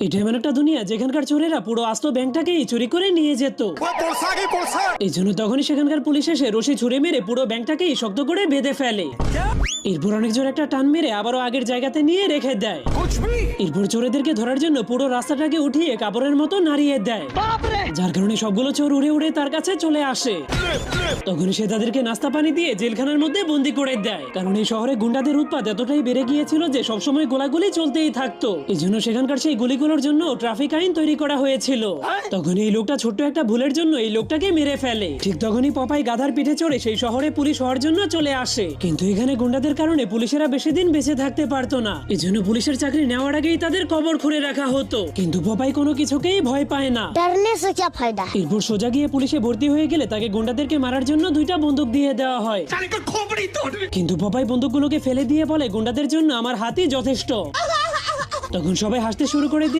এটা এমন একটা দুনিয়া যেখানকার চোরেরা পুরো আস্ত ব্যাংকটাকেই চুরি করে নিয়ে যেত। এই জন্য তখনই সেখানকার পুলিশ এসে রশি ছুঁড়ে মেরে পুরো ব্যাংকটাকেই শক্ত করে বেঁধে ফেলে। এরপর অনেক জোরে একটা টান মেরে আবারও আগের জায়গাতে নিয়ে রেখে দেয়। এরপর চোরেদেরকে ধরার জন্য পুরো রাস্তাটাকে উঠিয়ে কাপড়ের মতো নাড়িয়ে দেয়, যার কারণে সবগুলো চোর উড়ে উড়ে তার কাছে চলে আসে। তখন সে তাদেরকে নাস্তা পানি দিয়ে জেলখানার মধ্যে বন্দি করে দেয়, কারণ এই শহরে গুন্ডাদের উৎপাত এতটাই বেড়ে গিয়েছিল যে সবসময় গোলাগুলি চলতেই থাকতো। এই জন্য সেখানকার সেই গুলিগুলোর জন্য ট্রাফিক আইন তৈরি করা হয়েছিল। তখন এই লোকটা ছোট্ট একটা ভুলের জন্য এই লোকটাকে মেরে ফেলে। ঠিক তখনই পপাই গাধার পিঠে চড়ে সেই শহরে পুলিশ হওয়ার জন্য চলে আসে, কিন্তু এখানে গুন্ডাদের কারণে পুলিশেরা বেশি দিন বেঁচে থাকতে পারতো না। এই জন্য পুলিশের চাকরি নেওয়ার আগেই তাদের কবর খুঁড়ে রাখা হতো। কিন্তু পপাই কোনো কিছুকেই ভয় পায় না। डरने से क्या फायदा है? এরপর সোজা গিয়ে পুলিশে ভর্তি হয়ে গেলে তাকে গুন্ডাদেরকে মারার জন্য দুইটা বন্দুক দিয়ে দেওয়া হয়। কিন্তু পপাই বন্দুকগুলোকে ফেলে দিয়ে বলে, গুন্ডাদের জন্য আমার হাতই যথেষ্ট। তখন সবাই হাসতে শুরু করে